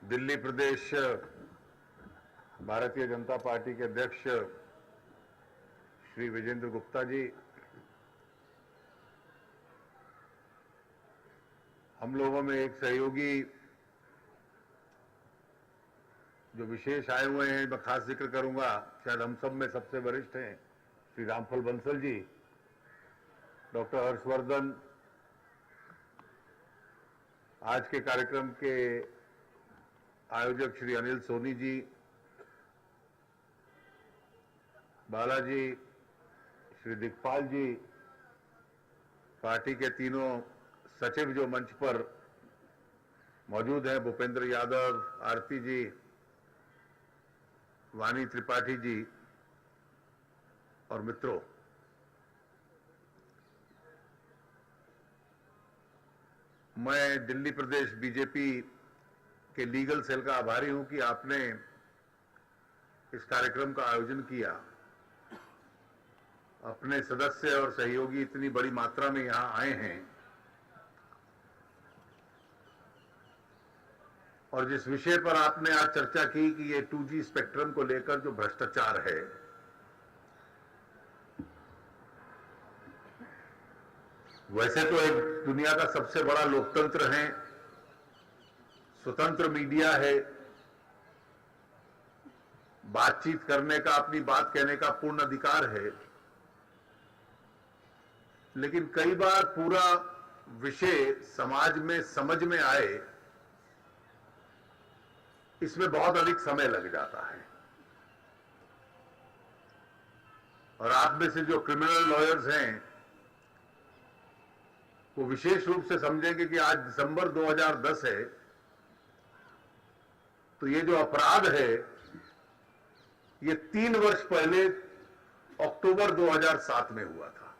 दिल्ली प्रदेश Bharatiya Janata party के अध्यक्ष श्री विजेंद्र गुप्ता जी, हम लोगों में एक सहयोगी जो विशेष आए हुए हैं, मैं खास जिक्र करूंगा, शायद हम सब में सबसे वरिष्ठ हैं श्री रामफल बंसल जी, डॉक्टर हर्षवर्धन, आज के कार्यक्रम के आयोजक श्री अनिल सोनी जी, बालाजी, श्री दिखपाल जी, पार्टी के तीनों सचिव जो मंच पर मौजूद हैं, भूपेंद्र यादव, आरती जी, वानी त्रिपाठी जी और मित्रों, मैं दिल्ली प्रदेश बीजेपी के लीगल सेल का आभारी हूं कि आपने इस कार्यक्रम का आयोजन किया। अपने सदस्य और सहयोगी इतनी बड़ी मात्रा में यहां आए हैं और जिस विषय पर आपने आज चर्चा की कि ये 2G स्पेक्ट्रम को लेकर जो भ्रष्टाचार है, वैसे तो एक दुनिया का सबसे बड़ा लोकतंत्र है, स्वतंत्र मीडिया है, बातचीत करने का, अपनी बात कहने का पूर्ण अधिकार है, लेकिन कई बार पूरा विषय समाज में समझ में आए, इसमें बहुत अधिक समय लग जाता है। और आप में से जो क्रिमिनल लॉयर्स हैं वो विशेष रूप से समझेंगे कि आज दिसंबर 2010 है, तो ये जो अपराध है ये 3 वर्ष पहले अक्टूबर 2007 में हुआ था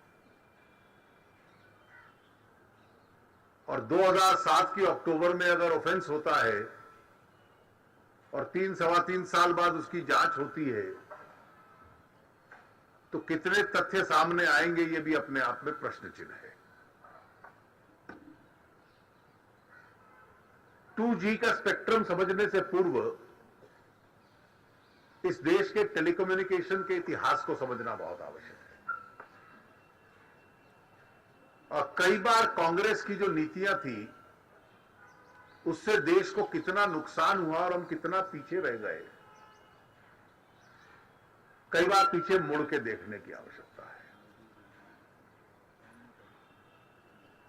और 2007 की अक्टूबर में अगर ऑफेंस होता है और 3-3.25 साल बाद उसकी जांच होती है, तो कितने तथ्य सामने आएंगे ये भी अपने आप में प्रश्न चिन्ह है। 2G का स्पेक्ट्रम समझने से पूर्व इस देश के टेलीकम्युनिकेशन के इतिहास को समझना बहुत आवश्यक है। और कई बार कांग्रेस की जो नीतियां थी उससे देश को कितना नुकसान हुआ और हम कितना पीछे रह गए, कई बार पीछे मुड़ के देखने की आवश्यकता है।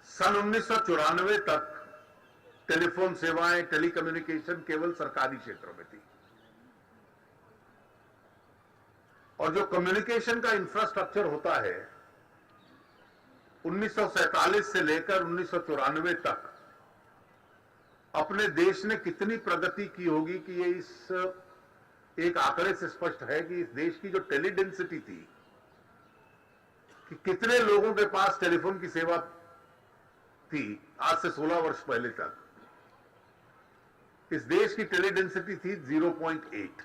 सन 1994 तक टेलीफोन सेवाएं, टेलीकम्युनिकेशन केवल सरकारी क्षेत्रों में थी और जो कम्युनिकेशन का इंफ्रास्ट्रक्चर होता है 1947 से लेकर 1994 तक अपने देश ने कितनी प्रगति की होगी कि ये इस एक आंकड़े से स्पष्ट है कि इस देश की जो टेली डेंसिटी थी, कि कितने लोगों के पास टेलीफोन की सेवा थी आज से 16 वर्ष पहले तक, इस देश की टेली डेंसिटी थी 0.8।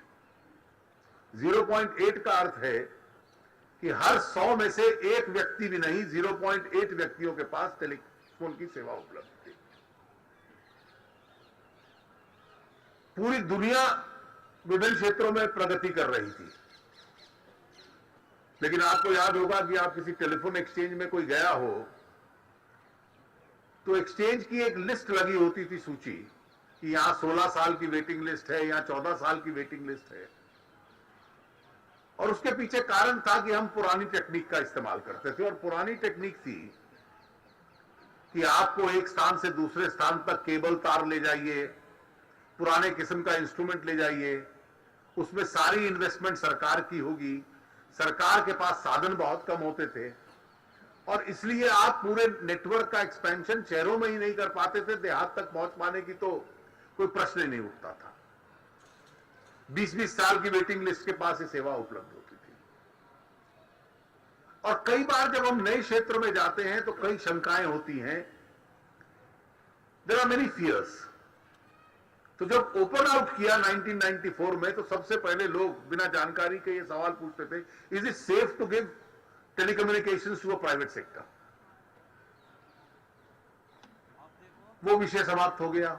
0.8 का अर्थ है कि हर 100 में से एक व्यक्ति भी नहीं, 0.8 व्यक्तियों के पास टेलीफोन की सेवा उपलब्ध थी। पूरी दुनिया विभिन्न क्षेत्रों में प्रगति कर रही थी, लेकिन आपको याद होगा कि आप किसी टेलीफोन एक्सचेंज में कोई गया हो तो एक्सचेंज की एक लिस्ट लगी होती थी, सूची, कि यहां 16 साल की वेटिंग लिस्ट है, यहां 14 साल की वेटिंग लिस्ट है। और उसके पीछे कारण था कि हम पुरानी टेक्निक का इस्तेमाल करते थे और पुरानी टेक्निक थी कि आपको एक स्थान से दूसरे स्थान तक केबल तार ले जाइए, पुराने किस्म का इंस्ट्रूमेंट ले जाइए, उसमें सारी इन्वेस्टमेंट सरकार की होगी, सरकार के पास साधन बहुत कम होते थे और इसलिए आप पूरे नेटवर्क का एक्सपेंशन शहरों में ही नहीं कर पाते थे, देहात तक पहुंच पाने की तो कोई प्रश्न ही नहीं उठता था। 20-20 साल की वेटिंग लिस्ट के पास ये सेवा उपलब्ध होती थी। और कई बार जब हम नए क्षेत्र में जाते हैं तो कई शंकाएं होती हैं, देयर आर मेनी फियर्स। तो जब ओपन आउट किया 1994 में, तो सबसे पहले लोग बिना जानकारी के ये सवाल पूछते थे, is it safe to give telecommunications to a private sector? वो विषय समाप्त हो गया।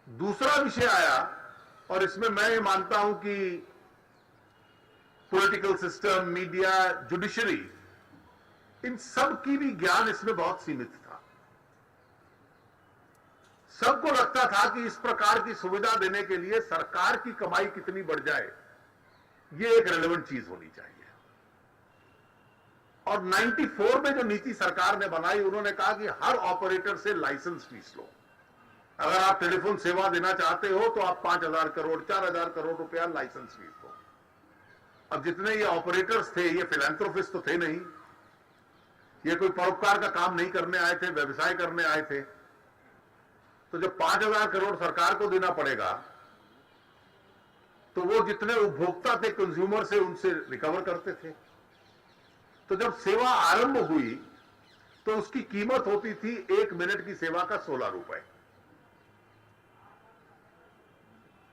दूसरा विषय आया, और इसमें मैं ये मानता हूं कि पॉलिटिकल सिस्टम, मीडिया, जुडिशरी, इन सब की भी ज्ञान इसमें बहुत सीमित था। सबको लगता था कि इस प्रकार की सुविधा देने के लिए सरकार की कमाई कितनी बढ़ जाए, ये एक रेलेवेंट चीज होनी चाहिए। और 94 में जो नीति सरकार ने बनाई, उन्होंने कहा कि हर ऑपरेटर से लाइसेंस फीस लो। अगर आप टेलीफोन सेवा देना चाहते हो तो आप 5,000 करोड़ 4,000 करोड़ रुपया लाइसेंस फीस दो। अब जितने ये ऑपरेटर्स थे, ये फिलैंथ्रोपिस्ट तो थे नहीं, ये कोई परोपकार का काम नहीं करने आए थे, व्यवसाय करने आए थे। तो जब 5,000 करोड़ सरकार को देना पड़ेगा, तो वो जितने उपभोक्ता थे, कंज्यूमर से, उनसे रिकवर करते थे। तो जब सेवा आरंभ हुई तो उसकी कीमत होती थी 1 मिनट की सेवा का 16 रुपए,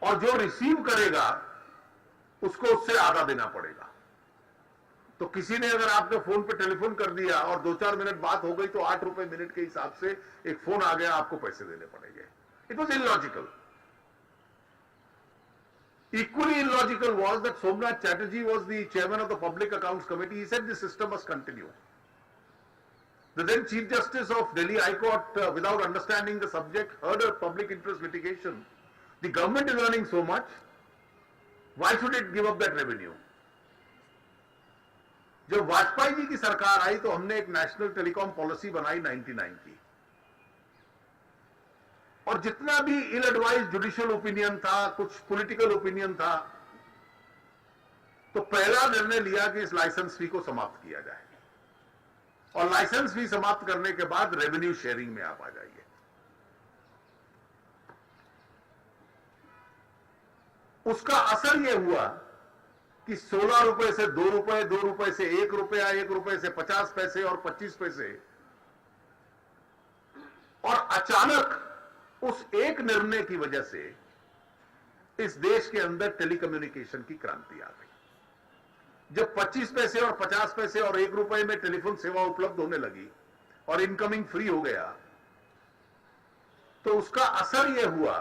और जो रिसीव करेगा उसको उससे आधा देना पड़ेगा। तो किसी ने अगर आपके फोन पे टेलीफोन कर दिया और 2-4 मिनट बात हो गई तो 8 रुपए मिनट के हिसाब से एक फोन आ गया, आपको पैसे देने पड़ेंगे। It was illogical. Equally illogical was that Somnath Chatterjee was the chairman of the Public Accounts Committee. He said the system must continue. The then Chief Justice of Delhi High Court, without understanding the subject, heard a public interest litigation. The government is earning so much, why should it give up that revenue? जब वाजपेयी जी की सरकार आई तो हमने एक national telecom policy बनाई 99 की, और जितना भी इल एडवाइज जुडिशियल ओपिनियन था, कुछ पॉलिटिकल ओपिनियन था, तो पहला निर्णय लिया कि इस लाइसेंस फी को समाप्त किया जाए, और लाइसेंस फी समाप्त करने के बाद रेवेन्यू शेयरिंग में आप आ जाइए। उसका असर यह हुआ कि 16 रुपए से 2 रुपए, 2 रुपए से 1 रुपया, 1 रुपए से 50 पैसे और 25 पैसे, और अचानक उस एक निर्णय की वजह से इस देश के अंदर टेलीकम्युनिकेशन की क्रांति आ गई। जब 25 पैसे और 50 पैसे और 1 रुपए में टेलीफोन सेवा उपलब्ध होने लगी और इनकमिंग फ्री हो गया, तो उसका असर यह हुआ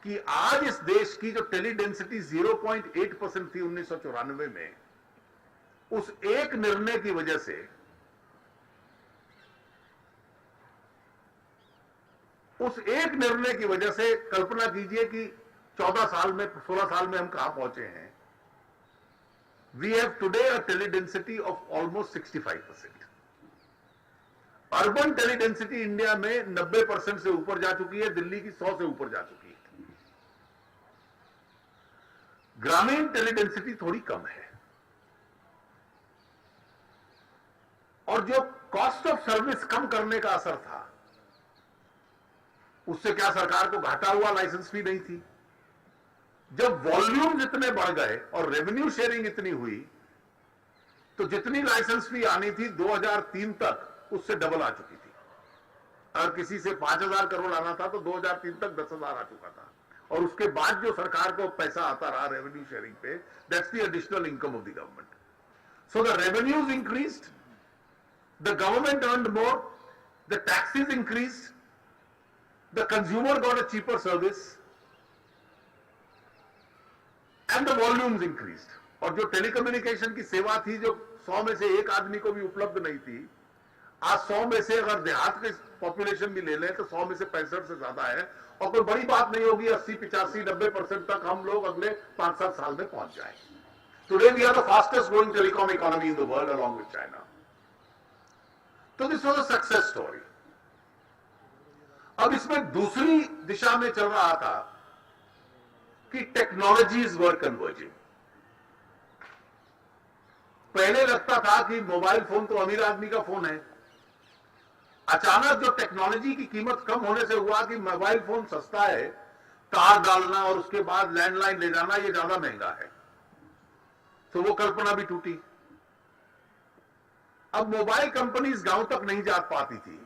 कि आज इस देश की जो टेली डेंसिटी 0.8% थी 1994 में, उस एक निर्णय की वजह से, कल्पना कीजिए कि 14 साल में, 16 साल में हम कहां पहुंचे हैं। We have today a tele density of almost 65%। Urban tele density India में 90% से ऊपर जा चुकी है, दिल्ली की 100 से ऊपर जा चुकी है। ग्रामीण टेली डेंसिटी थोड़ी कम है, और जो कॉस्ट ऑफ सर्विस कम करने का असर था, उससे क्या सरकार को घाटा हुआ? लाइसेंस फी नहीं थी। जब वॉल्यूम इतने बढ़ गए और रेवेन्यू शेयरिंग इतनी हुई, तो जितनी लाइसेंस फी आनी थी 2003 तक, उससे डबल आ चुकी थी। अगर किसी से 5,000 करोड़ आना था तो 2003 तक 10,000 आ चुका था, और उसके बाद जो सरकार को पैसा आता रहा रेवेन्यू शेयरिंग पे, that's the additional income of the government. So the revenues increased, the government earned more, the taxes increased, the consumer got a cheaper service and the volumes increased। और जो टेलीकम्युनिकेशन की सेवा थी, जो 100 में से एक आदमी को भी उपलब्ध नहीं थी, आज 100 में से, अगर देहात की पॉपुलेशन भी ले लें तो 100 में से 65 से ज्यादा है, और कोई बड़ी बात नहीं होगी 80, 85, 90% तक हम लोग अगले 5-7 साल में पहुंच जाए। Today we are the fastest growing telecom economy in the world along with China. तो this was a success story. अब इसमें दूसरी दिशा में चल रहा था कि टेक्नोलॉजीज वर कन्वर्जिंग। पहले लगता था कि मोबाइल फोन तो अमीर आदमी का फोन है। अचानक जो टेक्नोलॉजी की कीमत कम होने से हुआ कि मोबाइल फोन सस्ता है, तार डालना और उसके बाद लैंडलाइन ले जाना ये ज्यादा महंगा है, तो वो कल्पना भी टूटी। अब मोबाइल कंपनीज गांव तक नहीं जा पाती थी,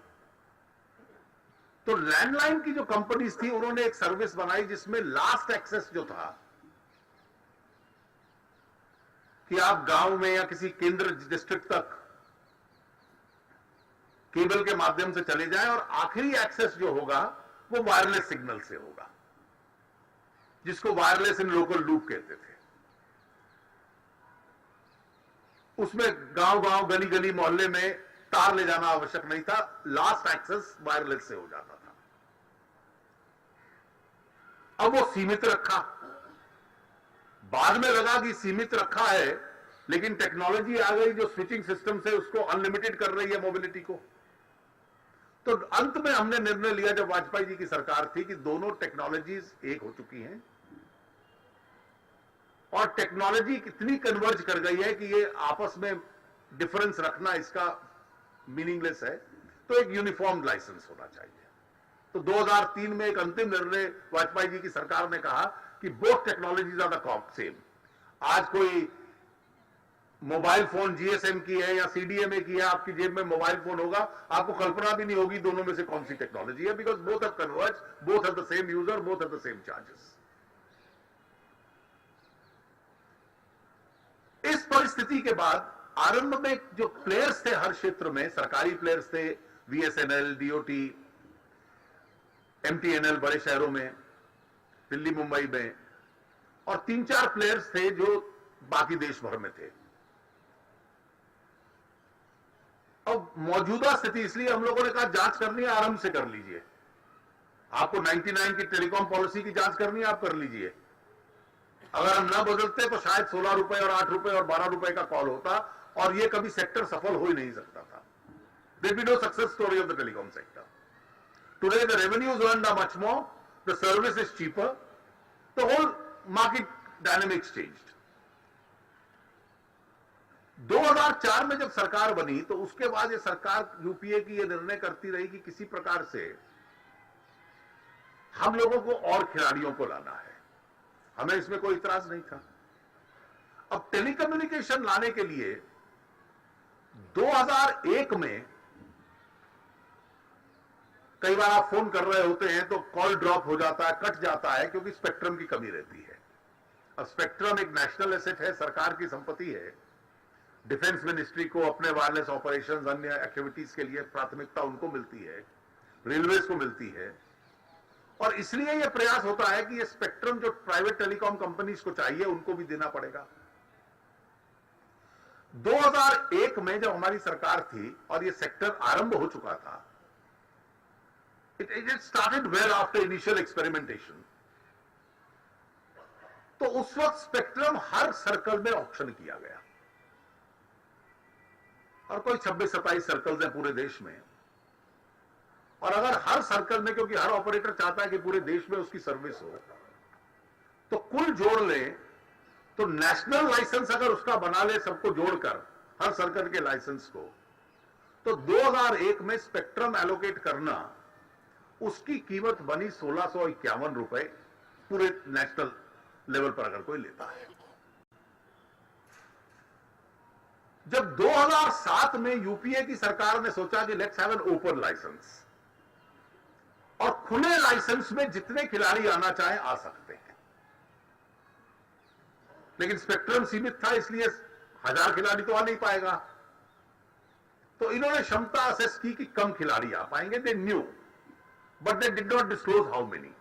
तो लैंडलाइन की जो कंपनीज थी, उन्होंने एक सर्विस बनाई जिसमें लास्ट एक्सेस जो था, कि आप गांव में या किसी केंद्र डिस्ट्रिक्ट तक केबल के माध्यम से चले जाएं, और आखिरी एक्सेस जो होगा वो वायरलेस सिग्नल से होगा, जिसको वायरलेस इन लोकल लूप कहते थे। उसमें गांव-गांव, गली-गली, मोहल्ले में तार ले जाना आवश्यक नहीं था, लास्ट एक्सेस वायरलेस से हो जाता था। अब वो सीमित रखा, बाद में लगा कि सीमित रखा है, लेकिन टेक्नोलॉजी आ गई जो स्विचिंग सिस्टम से उसको अनलिमिटेड कर रही है मोबिलिटी को। तो अंत में हमने निर्णय लिया जब वाजपेयी जी की सरकार थी कि दोनों टेक्नोलॉजीज एक हो चुकी हैं और टेक्नोलॉजी कितनी कन्वर्ज कर गई है कि ये आपस में डिफरेंस रखना इसका मीनिंगलेस है, तो एक यूनिफॉर्म लाइसेंस होना चाहिए। तो 2003 में एक अंतिम निर्णय वाजपेयी जी की सरकार ने कहा कि both technologies are the same. आज कोई मोबाइल फोन जीएसएम की है या सीडीएमए की है, आपकी जेब में मोबाइल फोन होगा, आपको कल्पना भी नहीं होगी दोनों में से कौन सी टेक्नोलॉजी है, because both have converge, both have the same user, both have the same charges. इस परिस्थिति के बाद आरंभ में जो प्लेयर्स थे हर क्षेत्र में, सरकारी प्लेयर्स थे, वीएसएनएल, डीओटी, एमटीएनएल बड़े शहरों में, दिल्ली मुंबई में, और 3-4 प्लेयर्स थे जो बाकी देश भर में थे। अब मौजूदा स्थिति, इसलिए हम लोगों ने कहा जांच करनी है, आरंभ से कर लीजिए। आपको 99 की टेलीकॉम पॉलिसी की जांच करनी है, आप कर लीजिए। अगर हम ना बदलते तो शायद 16 रुपए और 8 रुपए और 12 रुपए का कॉल होता और ये कभी सेक्टर सफल हो ही नहीं सकता था। There be no success story of the telecom sector. Today the revenues earned are much more, the service is cheaper, the whole market dynamics changed. 2004 में जब सरकार बनी तो उसके बाद ये सरकार यूपीए की ये निर्णय करती रही कि किसी प्रकार से हम लोगों को और खिलाड़ियों को लाना है। हमें इसमें कोई इतराज नहीं था। अब टेलीकम्युनिकेशन लाने के लिए 2001 में कई बार आप फोन कर रहे होते हैं तो कॉल ड्रॉप हो जाता है, कट जाता है, क्योंकि स्पेक्ट्रम की कमी रहती है। अब स्पेक्ट्रम एक नेशनल एसेट है, सरकार की संपत्ति है। डिफेंस मिनिस्ट्री को अपने वायरलेस ऑपरेशंस, अन्य एक्टिविटीज के लिए प्राथमिकता उनको मिलती है, रेलवेज को मिलती है, और इसलिए यह प्रयास होता है कि यह स्पेक्ट्रम जो प्राइवेट टेलीकॉम कंपनीज को चाहिए उनको भी देना पड़ेगा। 2001 में जब हमारी सरकार थी और यह सेक्टर आरंभ हो चुका था, it started well after initial experimentation. तो उस वक्त स्पेक्ट्रम हर सर्कल में ऑक्शन किया गया, और कोई 26-27 सर्कल्स हैं पूरे देश में, और अगर हर सर्कल में, क्योंकि हर ऑपरेटर चाहता है कि पूरे देश में उसकी सर्विस हो, तो कुल जोड़ ले तो नेशनल लाइसेंस अगर उसका बना ले सबको जोड़कर हर सर्कल के लाइसेंस को, तो 2001 में स्पेक्ट्रम एलोकेट करना, उसकी कीमत बनी 1651 रुपए पूरे नेशनल लेवल पर अगर कोई लेता है। जब 2007 में यूपीए की सरकार ने सोचा कि let's have an open licence, और खुले लाइसेंस में जितने खिलाड़ी आना चाहे आ सकते हैं, लेकिन स्पेक्ट्रम सीमित था, इसलिए 1000 खिलाड़ी तो आ नहीं पाएगा। तो इन्होंने क्षमता असेस की कि कम खिलाड़ी आ पाएंगे। They knew, but they did not disclose how many.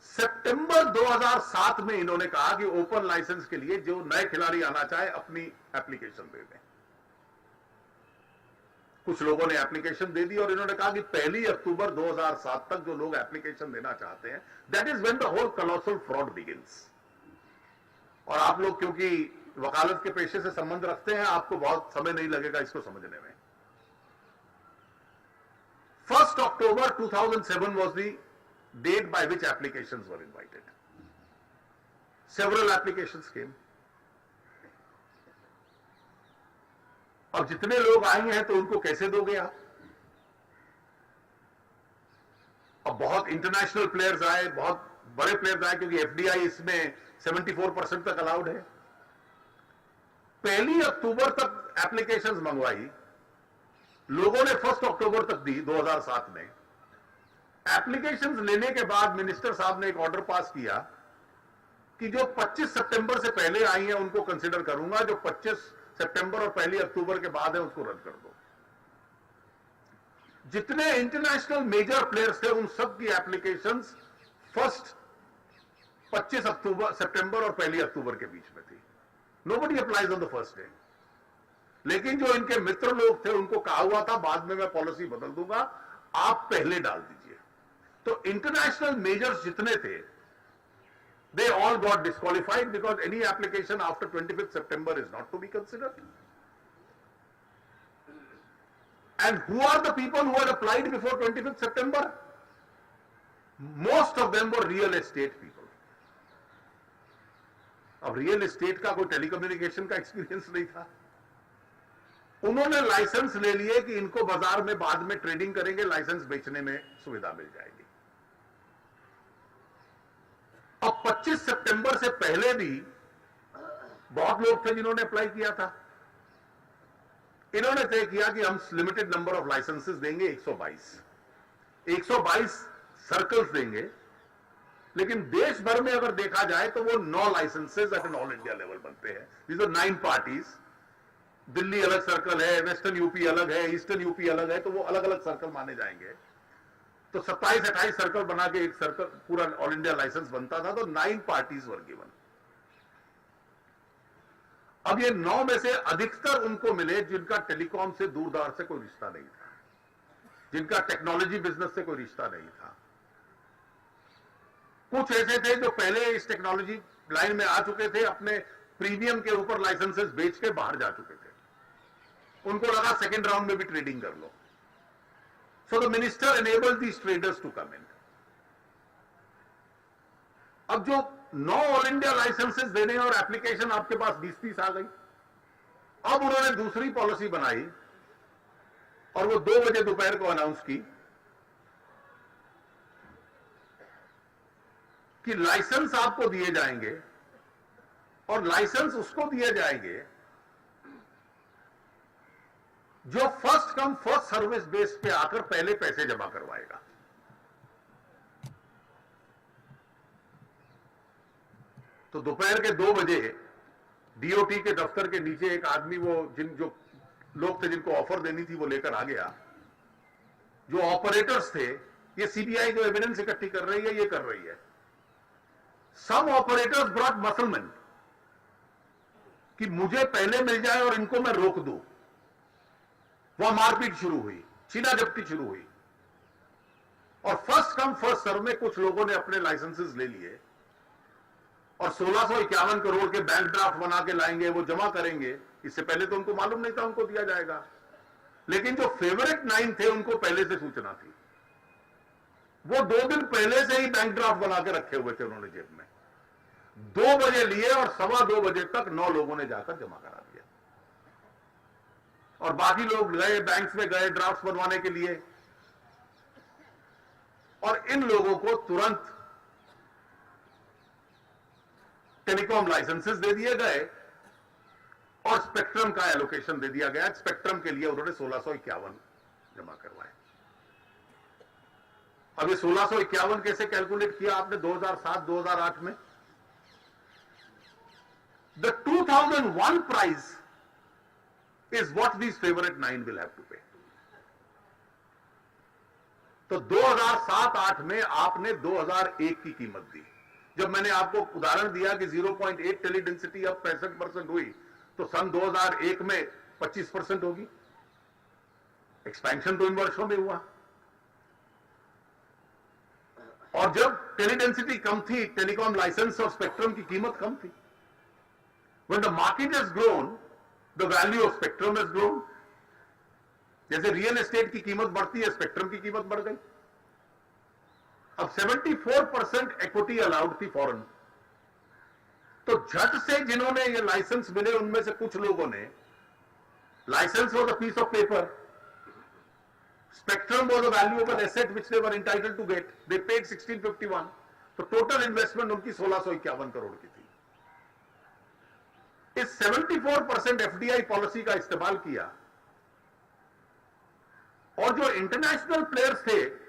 सितंबर 2007 में इन्होंने कहा कि ओपन लाइसेंस के लिए जो नए खिलाड़ी आना चाहे अपनी एप्लीकेशन दे दें। कुछ लोगों ने एप्लीकेशन दे दी और इन्होंने कहा कि 1 अक्टूबर 2007 तक जो लोग एप्लीकेशन देना चाहते हैं, that is when the whole colossal fraud begins. और आप लोग क्योंकि वकालत के पेशे से संबंध रखते हैं, आपको बहुत समय नहीं लगेगा इसको समझने में। 1 October 2007 was the date by which applications were invited. Several applications came. अब जितने लोग आए हैं तो उनको कैसे दोगे आप? अब बहुत इंटरनेशनल प्लेयर्स आए, बहुत बड़े प्लेयर्स आए, क्योंकि एफडीआई इसमें 74% तक अलाउड है। 1 अक्टूबर तक एप्लीकेशंस मंगवाई, लोगों ने 1 अक्टूबर तक दी 2007 में। एप्लीकेशंस लेने के बाद मिनिस्टर साहब ने एक ऑर्डर पास किया कि जो 25 सितंबर से पहले आई हैं उनको कंसीडर करूंगा, जो 25 सितंबर और 1 अक्टूबर के बाद है उसको रद्द कर दो। जितने इंटरनेशनल मेजर प्लेयर्स थे उन सब की एप्लीकेशंस फर्स्ट 25 सितंबर और 1 अक्टूबर के बीच में थी। Nobody applies on the first day. लेकिन जो इनके मित्र लोग थे उनको कहा हुआ था बाद में मैं पॉलिसी बदल दूंगा, आप पहले डाल दीजिए। तो इंटरनेशनल मेजर्स जितने थे they all got disqualified because any application after 25th September is not to be considered. And who are the people who had applied before 25th September? Most of them were real estate people. अब real estate का कोई telecommunication का experience नहीं था। उन्होंने licence ले लिए कि इनको बाजार में बाद में ट्रेडिंग करेंगे, लाइसेंस बेचने में सुविधा मिल जाएगी। अब 25 सितंबर से पहले भी बहुत लोग थे जिन्होंने अप्लाई किया था। इन्होंने तय किया कि हम लिमिटेड नंबर ऑफ लाइसेंसेस देंगे, 122 सर्कल्स देंगे। लेकिन देश भर में अगर देखा जाए तो वो 9 licences at an all India level बनते हैं। These are 9 parties. दिल्ली अलग सर्कल है, वेस्टर्न यूपी अलग है, ईस्टर्न यूपी अलग है, तो वो अलग अलग सर्कल माने जाएंगे। तो 27-28 सर्कल बना के एक सर्कल पूरा ऑल इंडिया लाइसेंस बनता था। तो 9 पार्टीज वर गिवन। अब ये 9 में से अधिकतर उनको मिले जिनका टेलीकॉम से दूरदार से कोई रिश्ता नहीं था, जिनका टेक्नोलॉजी बिजनेस से कोई रिश्ता नहीं था। कुछ ऐसे थे जो पहले इस टेक्नोलॉजी लाइन में आ चुके थे, अपने प्रीमियम के ऊपर लाइसेंसेस बेच के बाहर जा चुके थे। उनको लगा सेकेंड राउंड में भी ट्रेडिंग कर लो। So the minister enabled these traders to come in. अब जो 9 ऑल इंडिया लाइसेंसेस देने और एप्लीकेशन आपके पास 20-30 आ गई। अब उन्होंने दूसरी पॉलिसी बनाई और वो 2 बजे दोपहर को अनाउंस की कि लाइसेंस आपको दिए जाएंगे और लाइसेंस उसको दिए जाएंगे जो first come first service base पे आकर पहले पैसे जमा करवाएगा। तो दोपहर के 2 बजे डीओटी के दफ्तर के नीचे एक आदमी वो जो लोग थे जिनको ऑफर देनी थी वो लेकर आ गया। जो ऑपरेटर्स थे, ये सीबीआई जो एविडेंस इकट्ठी कर रही है ये कर रही है। सम ऑपरेटर्स ब्रॉट मसलमैन कि मुझे पहले मिल जाए और इनको मैं रोक दूं। वह मारपीट शुरू हुई, छीना झपटी शुरू हुई और फर्स्ट कम फर्स्ट सर्व में कुछ लोगों ने अपने लाइसेंसेस ले लिए और 1651 करोड़ के बैंक ड्राफ्ट बना के लाएंगे, वो जमा करेंगे। इससे पहले तो उनको मालूम नहीं था उनको दिया जाएगा। लेकिन जो फेवरेट 9 थे उनको पहले से सूचना थी। वो 2 दिन पहले से ही बैंक ड्राफ्ट बना के रखे हुए थे उन्होंने जेब में। 2 बजे लिए और 2:15 बजे तक 9 लोगों ने जाकर जमा करा दिया और बाकी लोग गए बैंक्स में गए ड्राफ्ट बनवाने के लिए और इन लोगों को तुरंत टेलीकॉम लाइसेंसेस दे दिए गए और स्पेक्ट्रम का एलोकेशन दे दिया गया। स्पेक्ट्रम के लिए उन्होंने 1651 जमा करवाए। अब ये 1651 कैसे कैलकुलेट किया आपने 2007-2008 में? The 2001 price is what these favorite 9 will have to pay. तो 2007-8 में आपने 2001 की कीमत दी। जब मैंने आपको उदाहरण दिया कि 0.8 टेली डेंसिटी अब 65% हुई, तो सन 2001 में 25% होगी। एक्सपेंशन तो इन वर्षों में हुआ। और जब टेली डेंसिटी कम थी, टेलीकॉम लाइसेंस और स्पेक्ट्रम की कीमत कम थी। When the market has grown, the value of spectrum has grown. जैसे रियल एस्टेट की कीमत बढ़ती है, स्पेक्ट्रम की कीमत बढ़ गई। अब 74% इक्विटी अलाउड थी फॉरेन। तो झट से जिन्होंने ये लाइसेंस मिले उनमें से कुछ लोगों ने, licence was a piece of paper, spectrum was a valuable asset which they were entitled to get, they paid 1651। तो टोटल इन्वेस्टमेंट उनकी 1651 करोड़ की थी। इस 74% एफडीआई पॉलिसी का इस्तेमाल किया और जो इंटरनेशनल प्लेयर्स थे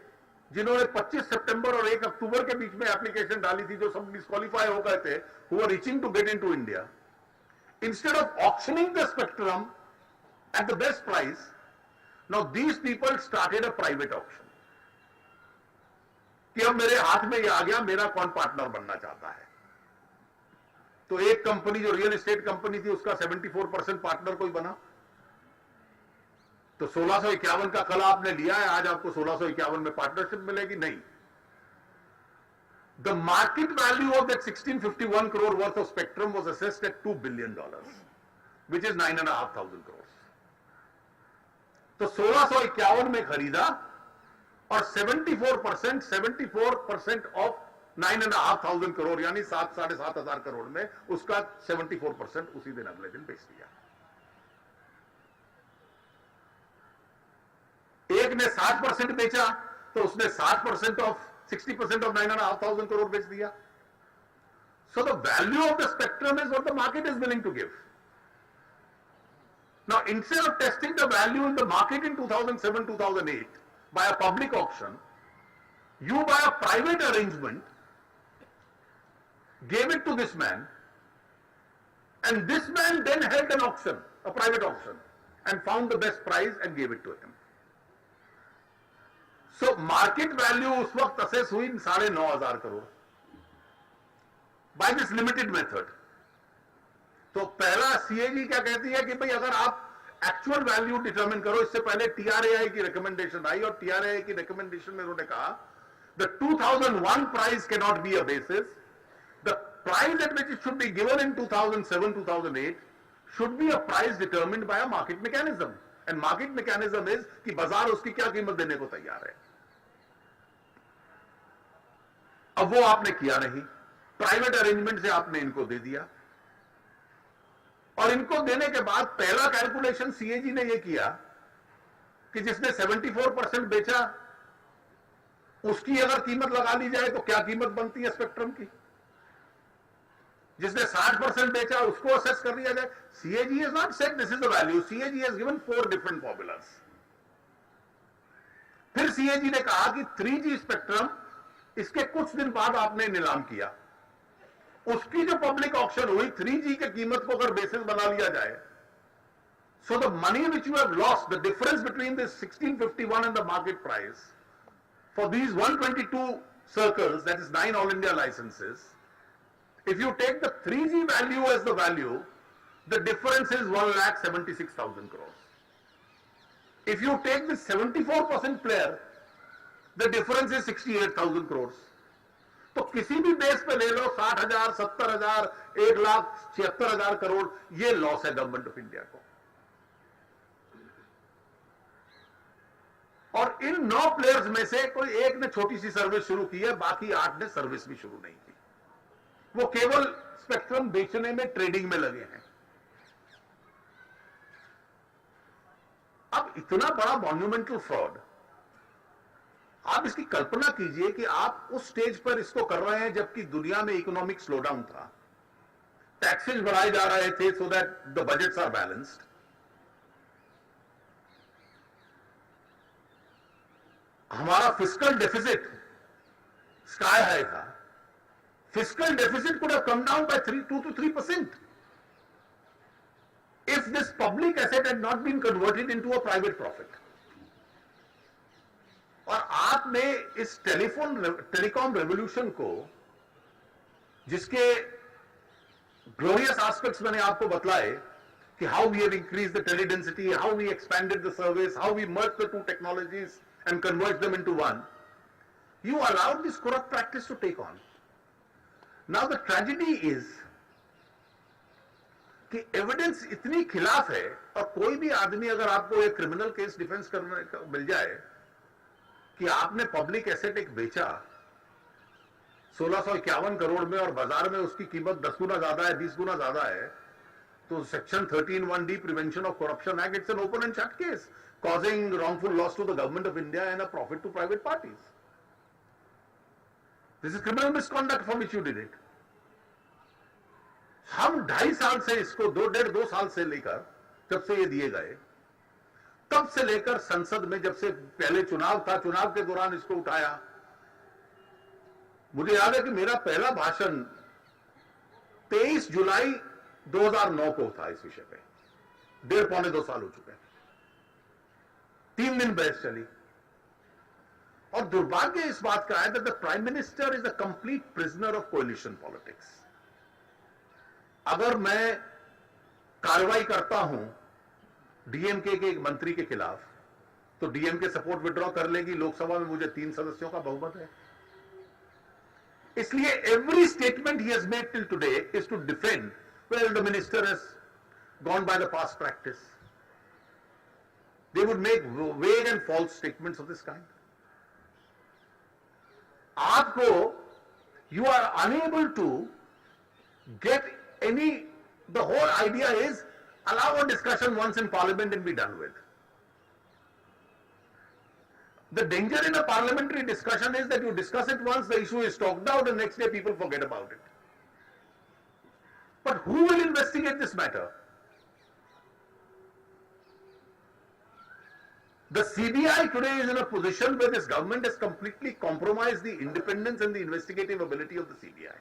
जिन्होंने 25 सितंबर और 1 अक्टूबर के बीच में एप्लीकेशन डाली थी, जो सब डिस्क्वालीफाई हो गए थे, who were reaching to get into India, instead of auctioning the spectrum at the best price, now these people started a private option कि अब मेरे हाथ में ये आ गया, मेरा कौन पार्टनर बनना चाहता है। तो एक कंपनी जो रियल एस्टेट कंपनी थी उसका 74% पार्टनर कोई बना, तो 1651 का कल आपने लिया है, आज आपको 1651 में पार्टनरशिप मिलेगी नहीं। The market value of that 1651 crore worth of spectrum was assessed at $2 billion, which is 9,500 crores. तो 1651 में खरीदा और 74% ऑफ 9,500 करोड़ यानी 7,500 करोड़ में उसका 74% उसी दिन अगले दिन बेच दिया। एक ने 60% बेचा तो उसने 60% ऑफ 60% of 9,500 crore बेच दिया। So the value of the spectrum is what the market is willing to give. Now instead of testing the value in the market in 2007-2008 by a public auction, you by a private arrangement gave it to this man, and this man then held an auction, a private auction, and found the best price and gave it to him. So market value उस वक्त assess हुई 9,500 crore by this limited method. तो पहला CAG क्या कहती है कि भाई अगर आप एक्चुअल वैल्यू डिटरमिन करो, इससे पहले टीआरएआई की रिकमेंडेशन आई और टीआरएआई की रिकमेंडेशन में उन्होंने कहा the 2001 price can not be a basis, the price at which it should be given in 2007-2008 should be a price determined bye a market mechanism, and market mechanism is कि बाजार उसकी क्या कीमत देने को तैयार है। अब वो आपने किया नहीं, प्राइवेट अरेंजमेंट से आपने इनको दे दिया, और इनको देने के बाद पहला कैलकुलेशन सीएजी ने ये किया कि जिसने 74% बेचा उसकी अगर कीमत लगा ली जाए तो क्या कीमत बनती है स्पेक्ट्रम की, जिसने 60% बेचा उसको असेस कर लिया जाए। CAG has not said this is the value, CAG has given 4 different formulas. फिर सीएजी ने कहा कि 3G स्पेक्ट्रम इसके कुछ दिन बाद आपने नीलाम किया, उसकी जो पब्लिक ऑक्शन हुई 3G की कीमत को अगर बेसिस बना लिया जाए, so the money which you have lost, the difference between this 1651 and the market price for these 122 circles, that is 9 all India licences, if you take the 3G value as the value, the difference is 1,76,000 crores. If you take the 74% player, the difference is 68,000 crores. तो किसी भी base पे ले लो 60,000, 70,000, 1,76,000 करोड़, ये loss है government of India को। और इन 9 players में से कोई एक ने छोटी सी सर्विस शुरू की है, बाकी 8 ने सर्विस भी शुरू नहीं की, वो केवल स्पेक्ट्रम बेचने में, ट्रेडिंग में लगे हैं। अब इतना बड़ा मॉन्यूमेंटल फ्रॉड, आप इसकी कल्पना कीजिए कि आप उस स्टेज पर इसको कर रहे हैं जबकि दुनिया में इकोनॉमिक स्लोडाउन था, टैक्सेस बढ़ाए जा रहे थे so that the budgets are balanced, हमारा फिस्कल डेफिसिट स्काई हाई था, fiscal deficit could have come down by 2 to 3% if this public asset had not been converted into a private profit. और आपने इस telecom revolution को, जिसके glorious aspects मैंने आपको बतलाए कि how we have increased the tele density, how we expanded the service, how we merge the 2 technologies and convert them into one, you allowed this corrupt practice to take on. Now the tragedy is कि evidence इतनी खिलाफ है, और कोई भी आदमी अगर आपको एक क्रिमिनल केस डिफेंस करने का मिल जाए कि आपने पब्लिक एसेट एक बेचा 1651 करोड़ में और बाजार में उसकी कीमत 10 गुना ज्यादा है, 20 गुना ज्यादा है, तो section 13(1)(d prevention of corruption act, it's an open and shut case causing wrongful loss to the government of India and a profit to private parties. This is criminal misconduct for which you did it. हम 2.5 साल से इसको 2 साल से लेकर जब से ये दिए गए, तब से लेकर संसद में, जब से पहले चुनाव था, चुनाव के दौरान इसको उठाया। मुझे याद है कि मेरा पहला भाषण 23 जुलाई 2009 को था इस विषय पे, 1.5 पौने 2 साल हो चुके हैं। 3 दिन बहस चली। और दुर्भाग्य इस बात का है that the prime minister is a complete prisoner of coalition politics. अगर मैं कार्रवाई करता हूं डीएमके के एक मंत्री के खिलाफ, तो डीएमके सपोर्ट विड्रॉ कर लेगी, लोकसभा में मुझे 3 सदस्यों का बहुमत है। इसलिए every statement he has made till today is to defend well the minister has gone by the past practice. They would make vague and false statements of this kind. आपको you are unable to get any, the whole idea is allow a discussion once in parliament and be done with. The danger in a parliamentary discussion is that you discuss it once, the issue is talked out, and next day people forget about it. But who will investigate this matter? The CBI today is in a position where this government has completely compromised the independence and the investigative ability of the CBI.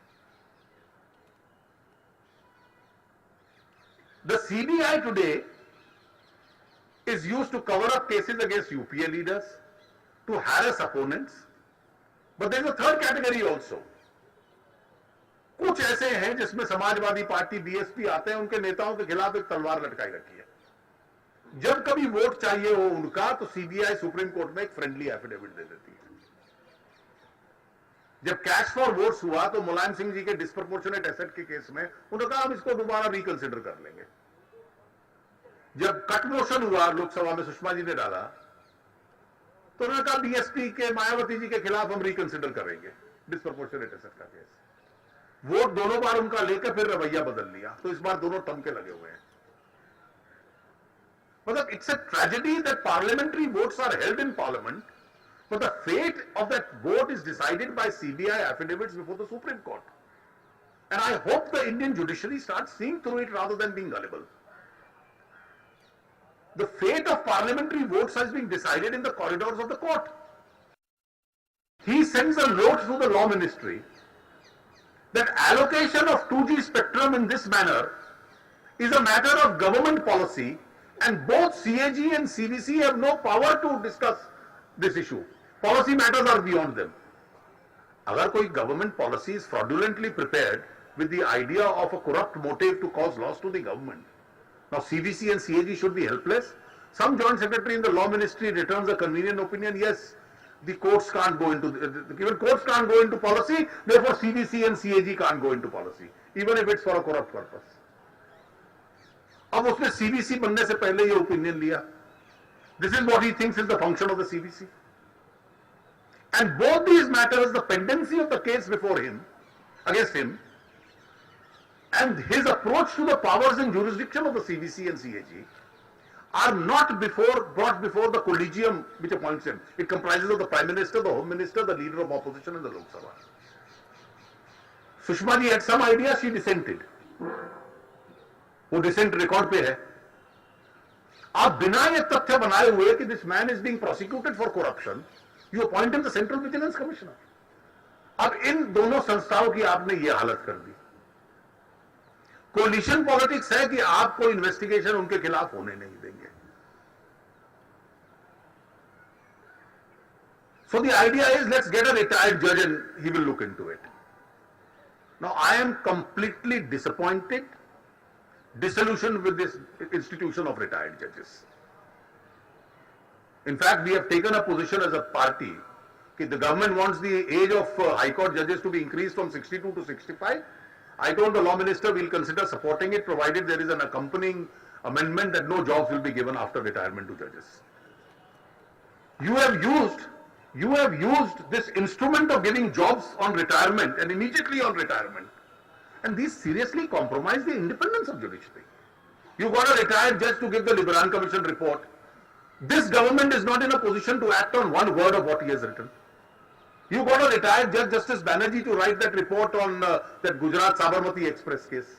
The CBI today is used to cover up cases against UPA leaders, to harass opponents, but there is a third category also. कुछ ऐसे हैं जिसमें Samajwadi party BSP आते हैं, उनके नेताओं के खिलाफ एक तलवार लटकाई रखी है। जब कभी वोट चाहिए हो उनका, तो सीबीआई सुप्रीम कोर्ट में एक फ्रेंडली एफिडेविट दे देती है। जब कैश फॉर वोट्स हुआ तो मुलायम सिंह जी के डिस्प्रपोर्शनेट एसेट के केस में उन्होंने कहा हम इसको दोबारा रिकंसिडर कर लेंगे। जब कट मोशन हुआ लोकसभा में, सुषमा जी ने डाला, तो उन्होंने कहा बीएसपी के मायावती जी के खिलाफ हम रिकंसिडर करेंगे डिस्प्रपोर्शनेट एसेट का केस। वोट दोनों बार उनका लेकर फिर रवैया बदल लिया, तो इस बार दोनों टमके लगे हुए हैं। मतलब it's a tragedy that parliamentary votes are held in parliament, but the fate of that vote is decided by CBI affidavits before the Supreme Court. And I hope the Indian judiciary starts seeing through it rather than being gullible. The fate of parliamentary votes has been decided in the corridors of the court. He sends a note to the law ministry that allocation of 2G spectrum in this manner is a matter of government policy, and both CAG and CBC have no power to discuss this issue. Policy matters are beyond them. अगर कोई government policy is fraudulently prepared with the idea of a corrupt motive to cause loss to the government, now CBC and CAG should be helpless. Some joint secretary in the law ministry returns a convenient opinion. Yes, the courts can't go into, even courts can't go into policy, therefore CBC and CAG can't go into policy, even if it's for a corrupt purpose. अब उसने CBC बनने से पहले ये opinion लिया. This is what he thinks is the function of the CBC. And both these matters, the pendency of the case before him, against him, and his approach to the powers and jurisdiction of the CBC and CAG are not brought before the collegium which appoints him. It comprises of the Prime Minister, the Home Minister, the Leader of Opposition and the Lok Sabha. Sushma ji had some idea, she dissented. वो dissent record पे है। आप बिना ये तथ्य बनाए हुए कि this man is being prosecuted for corruption, you appoint him the central vigilance commissioner. अब इन दोनों संस्थाओं की आपने ये हालत कर दी। कोलिशन पॉलिटिक्स है कि आपको इन्वेस्टिगेशन उनके खिलाफ होने नहीं देंगे। So the idea is let's get a retired जज and he will look into it. Now I am completely disappointed, disillusioned with this institution of retired judges. In fact, we have taken a position as a party that the government wants the age of High Court judges to be increased from 62 to 65. I told the law minister we'll consider supporting it provided there is an accompanying amendment that no jobs will be given after retirement to judges. You have used this instrument of giving jobs on retirement and immediately on retirement. And these seriously compromise the independence of judiciary. You got a retired judge to give the Liberan Commission report. This government is not in a position to act on one word of what he has written. You got a retired judge, Justice Banerjee, to write that report on that Gujarat Sabarmati Express case.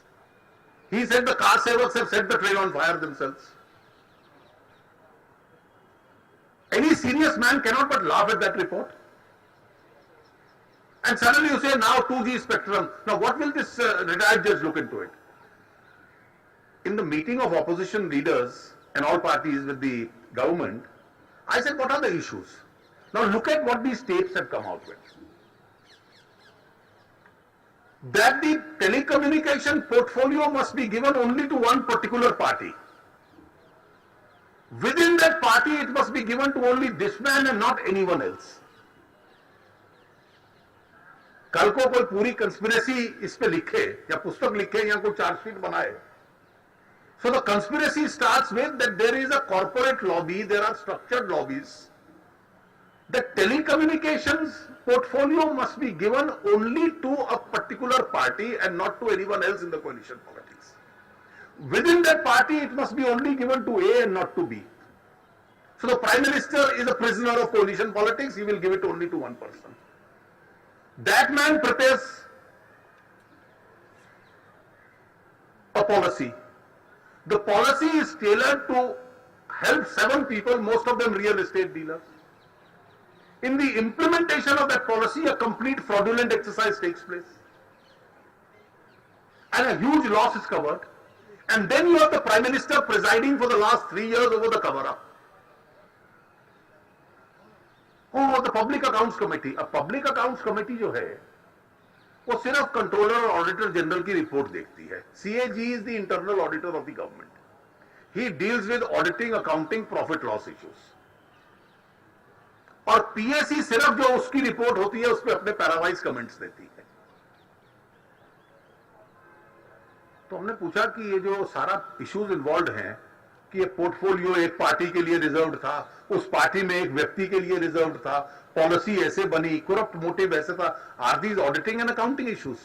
He said the car sevaks have set the train on fire themselves. Any serious man cannot but laugh at that report. And suddenly you say now 2G spectrum. Now what will this retired judge look into it? In the meeting of opposition leaders and all parties with the government, I said, what are the issues? Now look at what these tapes have come out with. That the telecommunication portfolio must be given only to one particular party. Within that party, it must be given to only this man and not anyone else. कल को कोई पूरी conspiracy इस पे लिखे या पुस्तक लिखे या कोई चार्जशीट बनाए. So the conspiracy starts with that there is a corporate lobby, there are structured lobbies. The telecommunications portfolio must be given only to a particular party and not to anyone else in the coalition politics. Within that party, it must be only given to A and not to B. So the Prime Minister is a prisoner of coalition politics, he will give it only to one person. That man prepares a policy. The policy is tailored to help 7 people, most of them real estate dealers. In the implementation of that policy, a complete fraudulent exercise takes place. And a huge loss is covered. And then you have the Prime Minister presiding for the last 3 years over the cover-up. Oh, the Public Accounts Committee. A Public Accounts Committee जो है, वो सिर्फ controller और auditor general की report देखती है. CAG is the internal auditor of the government. He deals with auditing, accounting, profit loss issues. और PAC सिर्फ जो उसकी रिपोर्ट होती है उस पर अपने पैरावाइज कमेंट्स देती है. तो हमने पूछा कि ये जो सारा इश्यूज इन्वॉल्व हैं कि ये पोर्टफोलियो एक पार्टी के लिए रिजर्व्ड था, उस पार्टी में एक व्यक्ति के लिए रिजर्व्ड था, पॉलिसी ऐसे बनी, करप्ट मोटिव ऐसे था, are these auditing and accounting issues?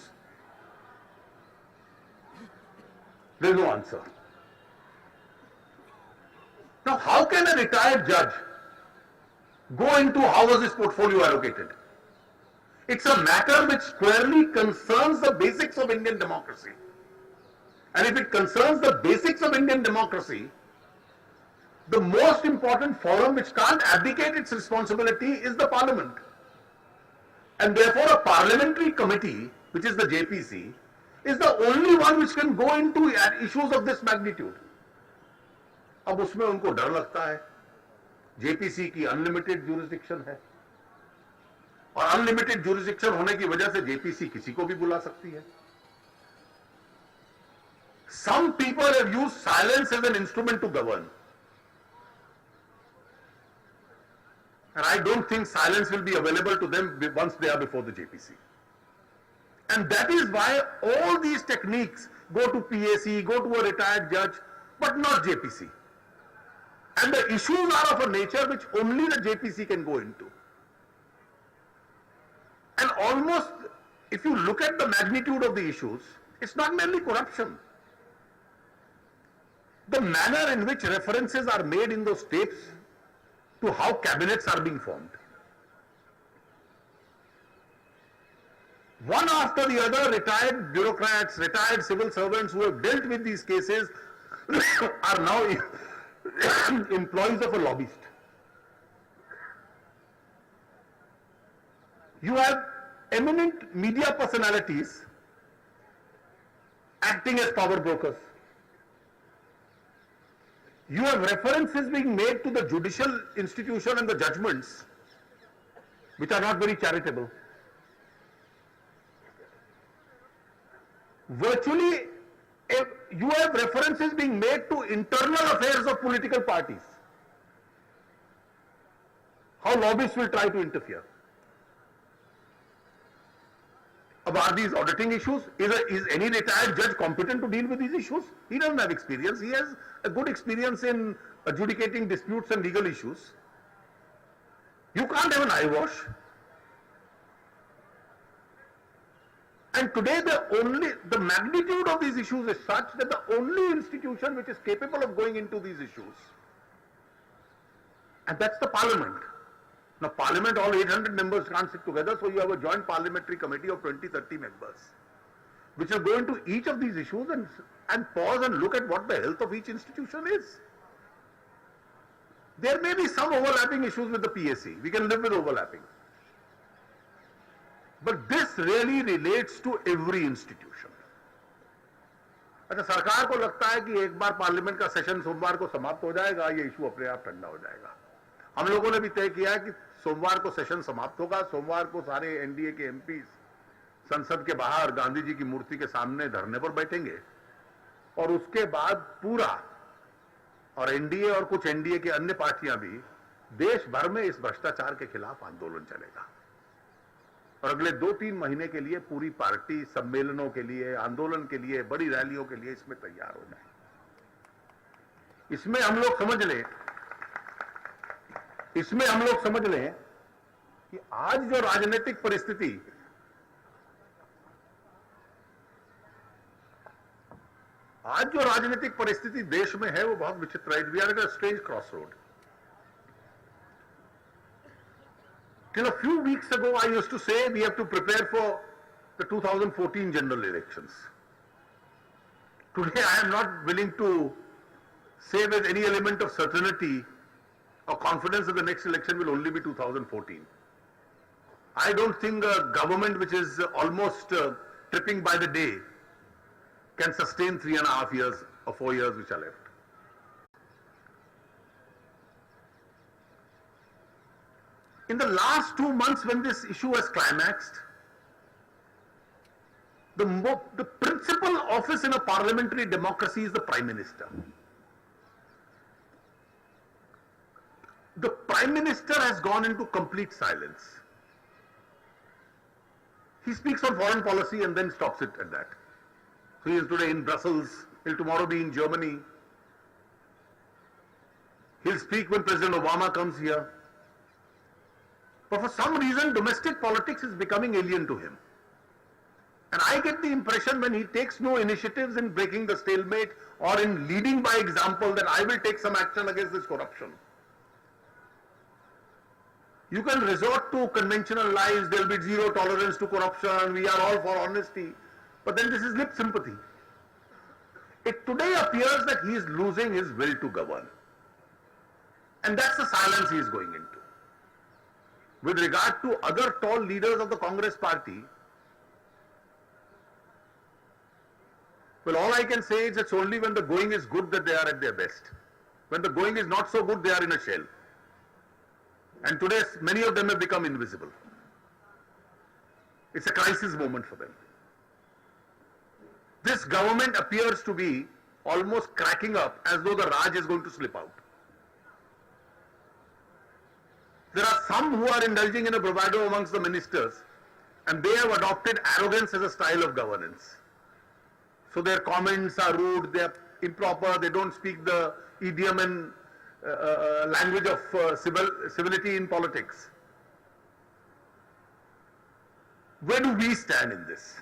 There is no answer. Now how can a retired जज go into how was this portfolio allocated? It's a matter which squarely concerns the basics of Indian democracy. And if it concerns the basics of Indian democracy, the most important forum which can't abdicate its responsibility is the parliament. And therefore a parliamentary committee, which is the JPC, is the only one which can go into issues of this magnitude. अब उसमें उनको डर लगता है. JPC की unlimited jurisdiction है और unlimited jurisdiction होने की वजह से जेपीसी किसी को भी बुला सकती है. Some people have used silence as an instrument to govern. And I don't think silence will be available to them once they are before the JPC. And that is why all these techniques go to PAC, go to a retired judge, but not JPC. And the issues are of a nature which only the JPC can go into. And almost, if you look at the magnitude of the issues, it's not merely corruption. The manner in which references are made in those tapes to how cabinets are being formed. One after the other, retired bureaucrats, retired civil servants who have dealt with these cases are now employees of a lobbyist. You have eminent media personalities acting as power brokers. You have references being made to the judicial institution and the judgments, which are not very charitable. Virtually, you have references being made to internal affairs of political parties. How lobbyists will try to interfere. Are these auditing issues? Is any retired judge competent to deal with these issues? He doesn't have experience. He has a good experience in adjudicating disputes and legal issues. You can't have an eyewash. And today the magnitude of these issues is such that the only institution which is capable of going into these issues, and that's the parliament. Now parliament, all 800 members can't sit together, so you have a joint parliamentary committee of 20-30 members, which will go into each of these issues and pause and look at what the health of each institution is. There may be some overlapping issues with the PAC. We can live with overlapping. But this really relates to every institution. अच्छा, सरकार को लगता है कि एक बार parliament का session सोमवार को समाप्त हो जाएगा, ये इशू अपने आप ठंडा हो जाएगा. हम लोगों ने भी तय किया कि सोमवार को सेशन समाप्त होगा, सोमवार को सारे एनडीए के एमपी संसद के बाहर गांधी जी की मूर्ति के सामने धरने पर बैठेंगे और उसके बाद पूरा और एनडीए और कुछ एनडीए की अन्य पार्टियां भी देश भर में इस भ्रष्टाचार के खिलाफ आंदोलन चलेगा और अगले 2-3 महीने के लिए पूरी पार्टी सम्मेलनों के लिए, आंदोलन के लिए, बड़ी रैलियों के लिए इसमें तैयार हो जाए। इसमें हम लोग समझ लें कि आज जो राजनीतिक परिस्थिति देश में है वो बहुत विचित्र है। We are at a strange cross road. Till a few weeks ago, I used to say we have to prepare for the 2014 general elections. Today, I am not willing to say with any element of certainty or confidence that the next election will only be 2014. I don't think a government which is almost tripping by the day can sustain 3.5 years or 4 years which are left. In the last 2 months when this issue has climaxed, the principal office in a parliamentary democracy is the Prime Minister. The Prime Minister has gone into complete silence. He speaks on foreign policy and then stops it at that. So he is today in Brussels, he'll tomorrow be in Germany. He'll speak when President Obama comes here. But for some reason, domestic politics is becoming alien to him. And I get the impression when he takes no initiatives in breaking the stalemate or in leading by example that I will take some action against this corruption. You can resort to conventional lies, there will be zero tolerance to corruption, we are all for honesty. But then this is lip sympathy. It today appears that he is losing his will to govern. And that's the silence he is going into. With regard to other tall leaders of the Congress party, well, all I can say is it's only when the going is good that they are at their best. When the going is not so good, they are in a shell. And today, many of them have become invisible. It's a crisis moment for them. This government appears to be almost cracking up as though the Raj is going to slip out. There are some who are indulging in a bravado amongst the ministers, and they have adopted arrogance as a style of governance. So their comments are rude, they are improper, they don't speak the idiom and language of civility in politics. Where do we stand in this?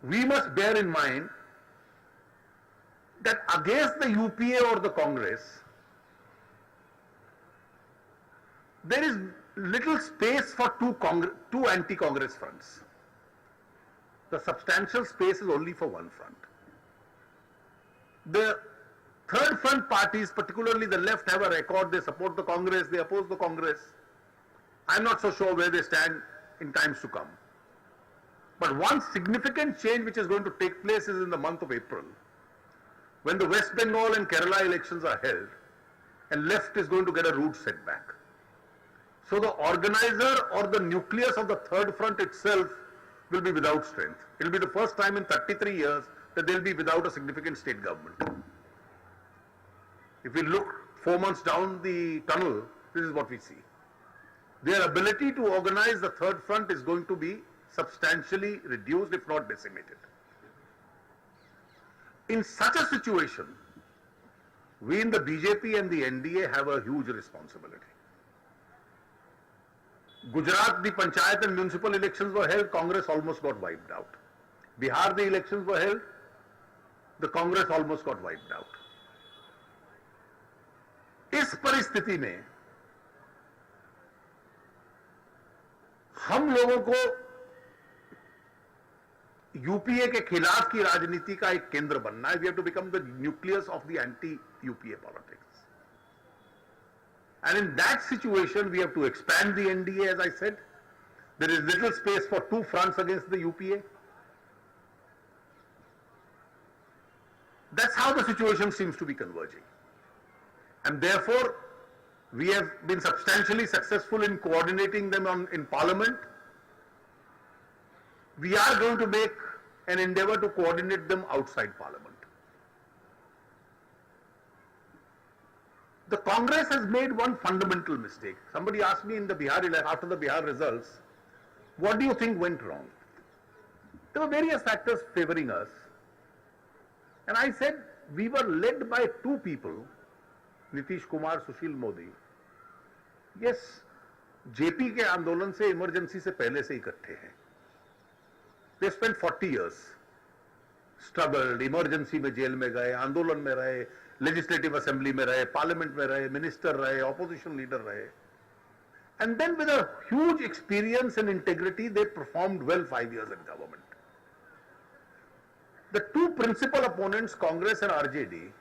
We must bear in mind that against the UPA or the Congress, there is little space for two anti-Congress fronts. The substantial space is only for one front. The third front parties, particularly the left, have a record. They support the Congress, they oppose the Congress. I'm not so sure where they stand in times to come. But one significant change which is going to take place is in the month of April, when the West Bengal and Kerala elections are held, and left is going to get a rude setback. So the organizer or the nucleus of the third front itself will be without strength. It will be the first time in 33 years that they will be without a significant state government. If we look 4 months down the tunnel, this is what we see. Their ability to organize the third front is going to be substantially reduced, if not decimated. In such a situation, we in the BJP and the NDA have a huge responsibility. Gujarat, the panchayat and municipal elections were held, Congress almost got wiped out. Bihar, the elections were held, the Congress almost got wiped out. इस परिस्थिति में हम लोगों को UPA के खिलाफ की राजनीति का एक केंद्र बनना है. We have to become the nucleus of the anti-UPA politics. And in that situation, we have to expand the NDA, as I said. There is little space for two fronts against the UPA. That's how the situation seems to be converging. And therefore, we have been substantially successful in coordinating them in Parliament. We are going to make an endeavor to coordinate them outside Parliament. The Congress has made one fundamental mistake. Somebody asked me in the after the Bihar results, what do you think went wrong? There were various factors favoring us. And I said, we were led by two people, Nitish Kumar, Sushil Modi. Yes, JP के आंदोलन से emergency से पहले से इकट्ठे हैं. They spent 40 years, struggled, emergency में jail में गए, आंदोलन में रहे, लेजिस्लेटिव असेंबली में रहे, पार्लियामेंट में रहे, मिनिस्टर रहे, ऑपोजिशन लीडर रहे. And then with a huge experience and integrity, they performed well 5 years in government. The two principal opponents, Congress and RJD,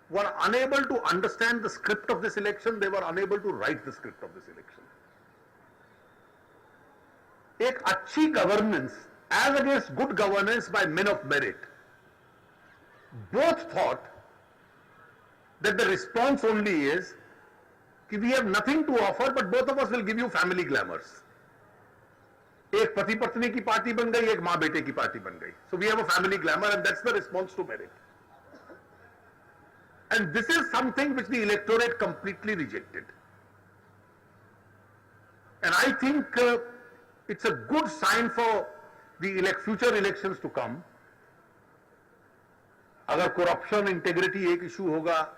were unable to understand the script of this election. They were unable to write the script of this election. एक अच्छी governance as against good governance by men of merit. Both thought that the response only is that we have nothing to offer, but both of us will give you family glamours. एक पति पत्नी की party बन गई, एक मां बेटे की पार्टी बन गई. So we have a family glamour, and that's the response to merit. And this is something which the electorate completely rejected. And I think it's a good sign for the future elections to come. अगर corruption, integrity एक issue होगा,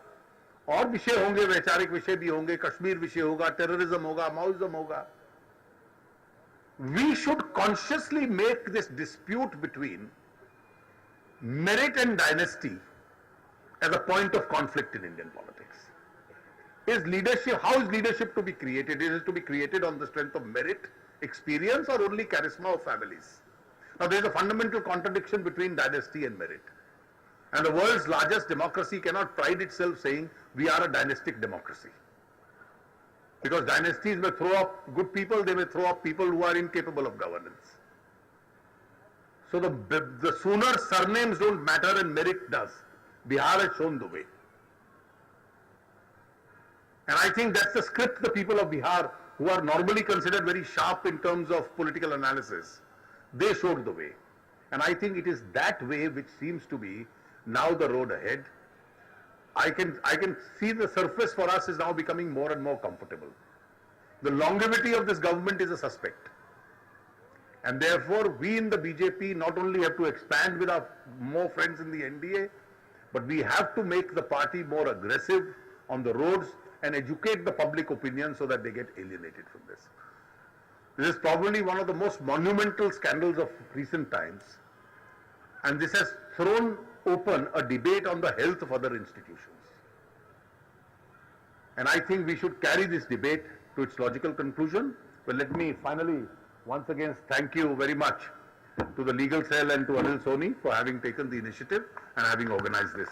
और विषय होंगे, वैचारिक विषय भी होंगे, कश्मीर विषय होगा, terrorism होगा, Maoism होगा. We should consciously make this dispute between merit and dynasty as a point of conflict in Indian politics. How is leadership to be created? Is it to be created on the strength of merit, experience, or only charisma of families? Now there is a fundamental contradiction between dynasty and merit. And the world's largest democracy cannot pride itself saying we are a dynastic democracy. Because dynasties may throw up good people, they may throw up people who are incapable of governance. So the sooner surnames don't matter and merit does. Bihar has shown the way. And I think that's the script the people of Bihar, who are normally considered very sharp in terms of political analysis, they showed the way. And I think it is that way which seems to be now the road ahead. I can see the surface for us is now becoming more and more comfortable. The longevity of this government is a suspect. And therefore, we in the BJP not only have to expand with our more friends in the NDA, but we have to make the party more aggressive on the roads and educate the public opinion so that they get alienated from this. This is probably one of the most monumental scandals of recent times. And this has thrown open a debate on the health of other institutions. And I think we should carry this debate to its logical conclusion. Well, let me finally once again thank you very much to the legal cell and to Anil Soni for having taken the initiative and having organized this.